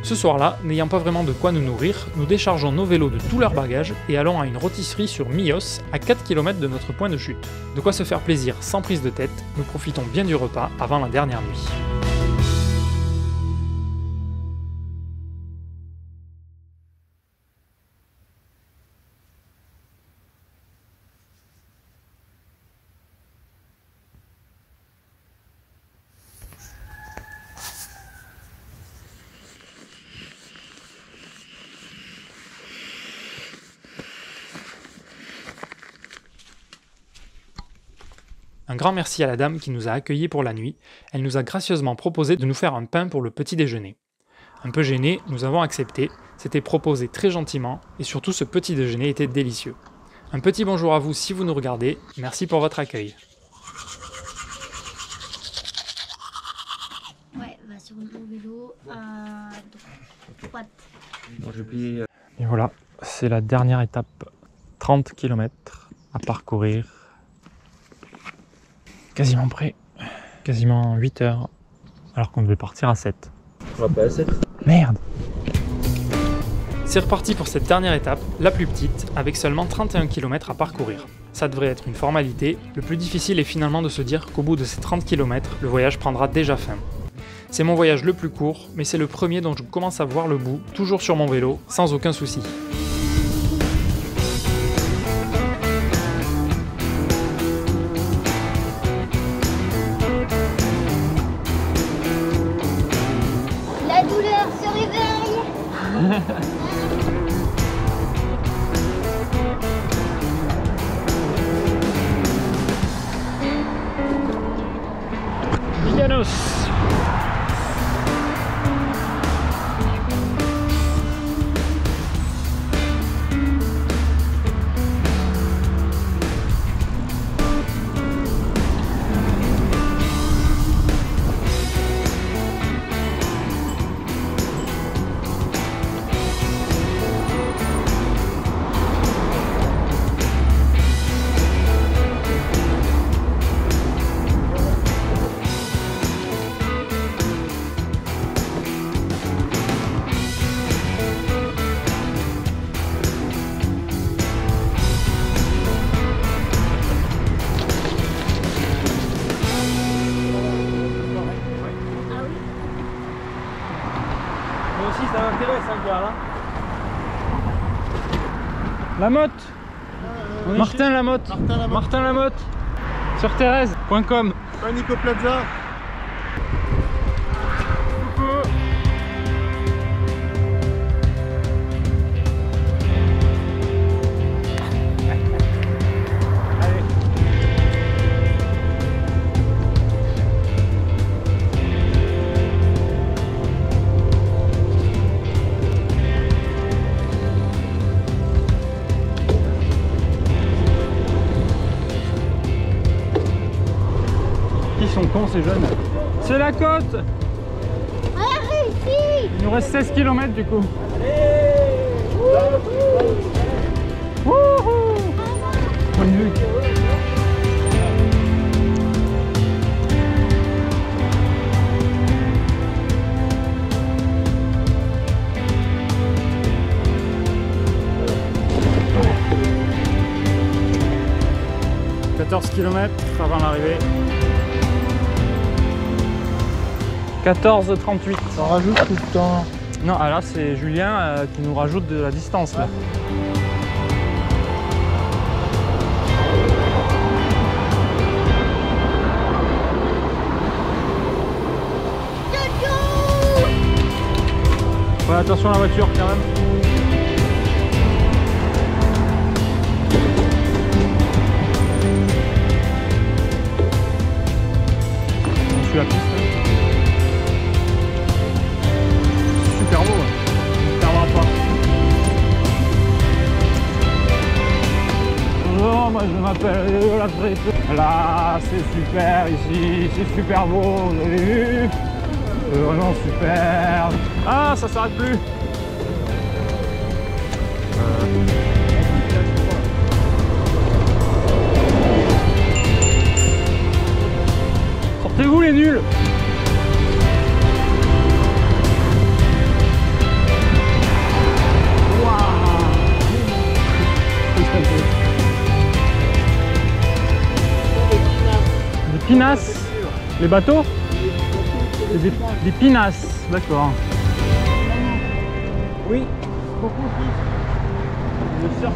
Ce soir-là, n'ayant pas vraiment de quoi nous nourrir, nous déchargeons nos vélos de tous leurs bagages et allons à une rôtisserie sur Millos, à 4 km de notre point de chute. De quoi se faire plaisir sans prise de tête, nous profitons bien du repas avant la dernière nuit. Un grand merci à la dame qui nous a accueillis pour la nuit. Elle nous a gracieusement proposé de nous faire un pain pour le petit déjeuner. Un peu gênés, nous avons accepté. C'était proposé très gentiment et surtout ce petit déjeuner était délicieux. Un petit bonjour à vous si vous nous regardez. Merci pour votre accueil.
Ouais, va sur le vélo à droite.
Bon, je plie.
Et voilà, c'est la dernière étape. 30 km à parcourir. Quasiment prêt. Quasiment 8 heures. Alors qu'on devait partir à 7.
On va pas à 7.
Merde! C'est reparti pour cette dernière étape, la plus petite, avec seulement 31 km à parcourir. Ça devrait être une formalité, le plus difficile est finalement de se dire qu'au bout de ces 30 km, le voyage prendra déjà fin. C'est mon voyage le plus court, mais c'est le premier dont je commence à voir le bout, toujours sur mon vélo, sans aucun souci.
Liganos.
Ça m'intéresse encore là.
Lamotte. Martin Lamotte. Martin Lamotte. Sur Thérèse.com.
Nico Plaza.
Ils sont cons ces jeunes. C'est la côte.
On a réussi.
Il nous reste 16 km du coup. Wouhou. Bonne vue. « 14 km avant l'arrivée. 14h38.
Ça rajoute tout le temps.
Non, ah là c'est Julien qui nous rajoute de la distance là. Ouais, attention à la voiture quand même. On suit la piste. Super beau, super pas. Bonjour, moi je m'appelle Léo la frite. Là, c'est super ici, c'est super beau, vous avez vu? C'est vraiment super. Ah, ça s'arrête plus. Sortez-vous les nuls. Des pinasses. Les bateaux? Des pinasses, d'accord.
Oui, beaucoup plus. Le surf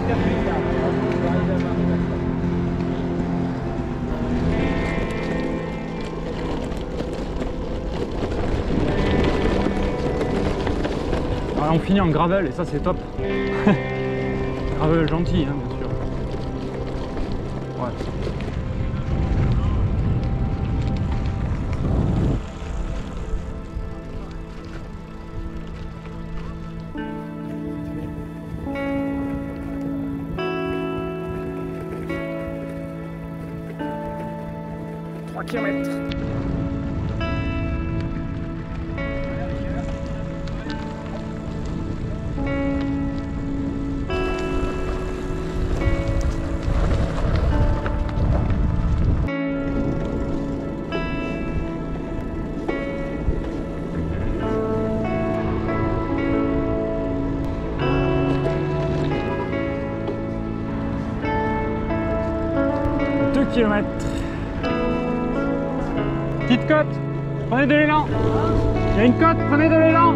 Alors, on finit en gravel et ça c'est top. Gravel gentil, hein, bien sûr. Ouais. Kilomètres. Petite côte, prenez de l'élan. Il y a une côte, prenez de l'élan.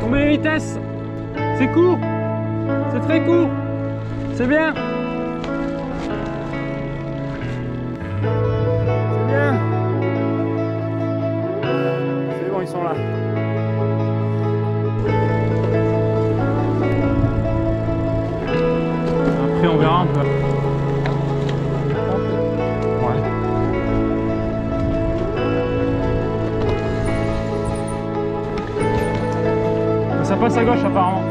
Tombez les vitesses. C'est court, c'est très court. C'est bien. C'est bien. C'est bon, ils sont là.
voir un peu. Ouais. Ça passe à gauche apparemment.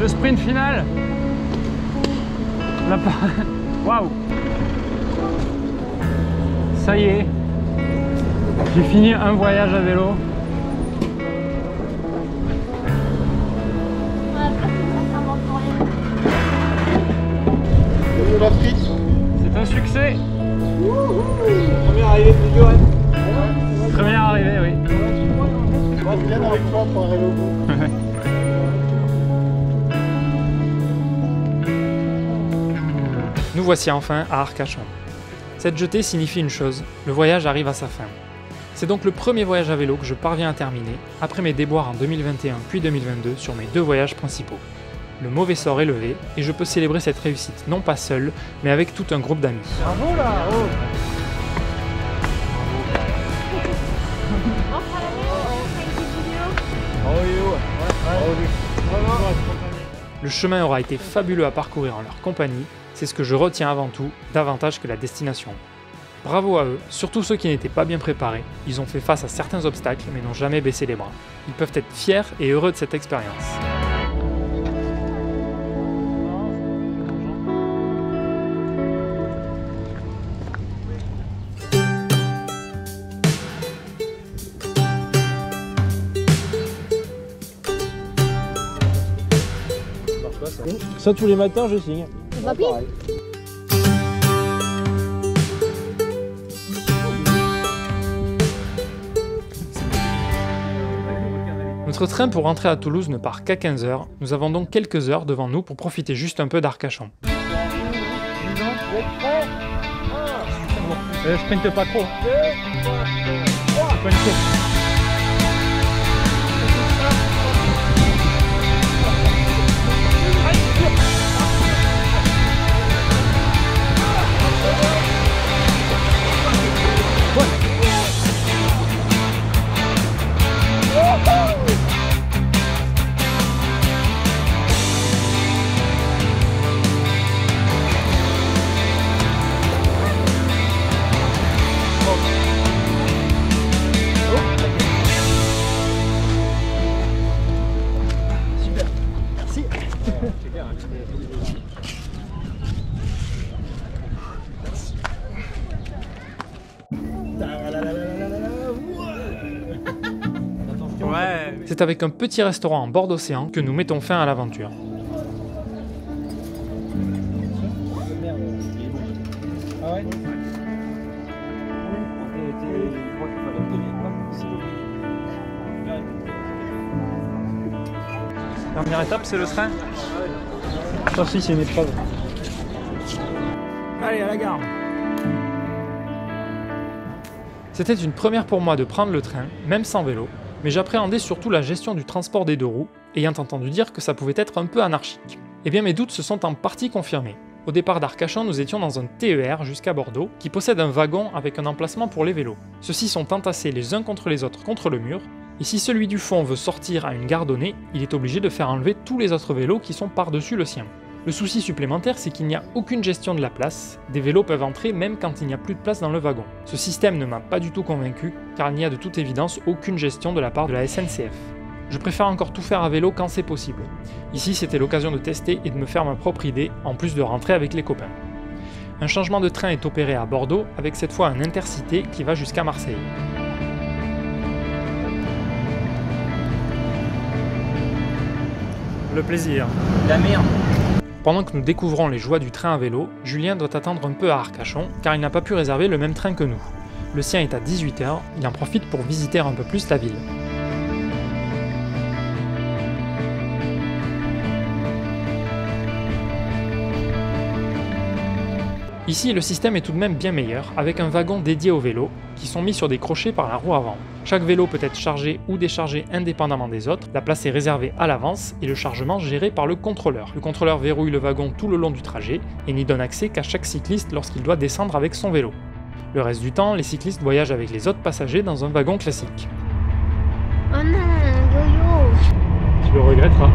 Sprint final. Waouh. Ça y est. J'ai fini un voyage à vélo. C'est un succès.
Première arrivée plus dure.
Première arrivée, oui.
On va bien avec toi pour arriver au bout.
Nous voici enfin à Arcachon. Cette jetée signifie une chose, le voyage arrive à sa fin. C'est donc le premier voyage à vélo que je parviens à terminer, après mes déboires en 2021 puis 2022 sur mes 2 voyages principaux. Le mauvais sort est levé, et je peux célébrer cette réussite non pas seul, mais avec tout un groupe d'amis.
Bravo là, oh.
Le chemin aura été fabuleux à parcourir en leur compagnie, c'est ce que je retiens avant tout, davantage que la destination. Bravo à eux, surtout ceux qui n'étaient pas bien préparés, ils ont fait face à certains obstacles mais n'ont jamais baissé les bras. Ils peuvent être fiers et heureux de cette expérience.
Ça tous les matins je signe.
Notre train pour rentrer à Toulouse ne part qu'à 15 h, nous avons donc quelques heures devant nous pour profiter juste un peu d'Arcachon.
Sprinte pas trop.
C'est avec un petit restaurant en bord d'océan que nous mettons fin à l'aventure.
Dernière étape, c'est le train.
Ça aussi c'est une épreuve.
Allez, à la gare.
C'était une première pour moi de prendre le train, même sans vélo, mais j'appréhendais surtout la gestion du transport des 2 roues, ayant entendu dire que ça pouvait être un peu anarchique. Eh bien mes doutes se sont en partie confirmés. Au départ d'Arcachon, nous étions dans un TER jusqu'à Bordeaux, qui possède un wagon avec un emplacement pour les vélos. Ceux-ci sont entassés les uns contre les autres contre le mur, et si celui du fond veut sortir à une gare donnée, il est obligé de faire enlever tous les autres vélos qui sont par-dessus le sien. Le souci supplémentaire, c'est qu'il n'y a aucune gestion de la place, des vélos peuvent entrer même quand il n'y a plus de place dans le wagon. Ce système ne m'a pas du tout convaincu, car il n'y a de toute évidence aucune gestion de la part de la SNCF. Je préfère encore tout faire à vélo quand c'est possible. Ici, c'était l'occasion de tester et de me faire ma propre idée, en plus de rentrer avec les copains. Un changement de train est opéré à Bordeaux, avec cette fois un intercité qui va jusqu'à Marseille.
Le plaisir.
La merde.
Pendant que nous découvrons les joies du train à vélo, Julien doit attendre un peu à Arcachon, car il n'a pas pu réserver le même train que nous. Le sien est à 18 h, il en profite pour visiter un peu plus la ville. Ici, le système est tout de même bien meilleur, avec un wagon dédié aux vélos, qui sont mis sur des crochets par la roue avant. Chaque vélo peut être chargé ou déchargé indépendamment des autres, la place est réservée à l'avance et le chargement géré par le contrôleur. Le contrôleur verrouille le wagon tout le long du trajet et n'y donne accès qu'à chaque cycliste lorsqu'il doit descendre avec son vélo. Le reste du temps, les cyclistes voyagent avec les autres passagers dans un wagon classique.
Oh non, yo-yo.
Tu le regretteras.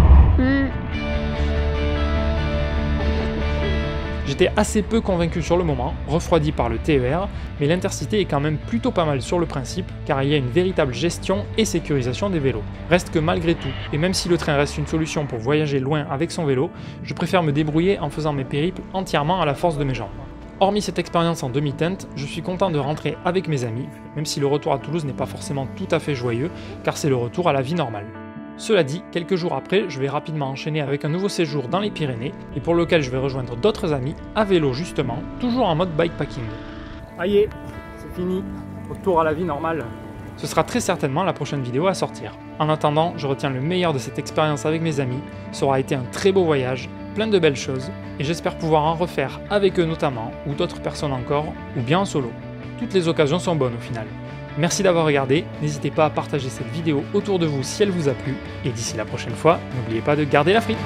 J'étais assez peu convaincu sur le moment, refroidi par le TER, mais l'Intercité est quand même plutôt pas mal sur le principe, car il y a une véritable gestion et sécurisation des vélos. Reste que malgré tout, et même si le train reste une solution pour voyager loin avec son vélo, je préfère me débrouiller en faisant mes périples entièrement à la force de mes jambes. Hormis cette expérience en demi-teinte, je suis content de rentrer avec mes amis, même si le retour à Toulouse n'est pas forcément tout à fait joyeux, car c'est le retour à la vie normale. Cela dit, quelques jours après, je vais rapidement enchaîner avec un nouveau séjour dans les Pyrénées, et pour lequel je vais rejoindre d'autres amis, à vélo justement, toujours en mode bikepacking. Aïe, c'est fini, retour à la vie normale. Ce sera très certainement la prochaine vidéo à sortir. En attendant, je retiens le meilleur de cette expérience avec mes amis, ça aura été un très beau voyage, plein de belles choses, et j'espère pouvoir en refaire avec eux notamment, ou d'autres personnes encore, ou bien en solo. Toutes les occasions sont bonnes au final. Merci d'avoir regardé, n'hésitez pas à partager cette vidéo autour de vous si elle vous a plu, et d'ici la prochaine fois, n'oubliez pas de garder la frite.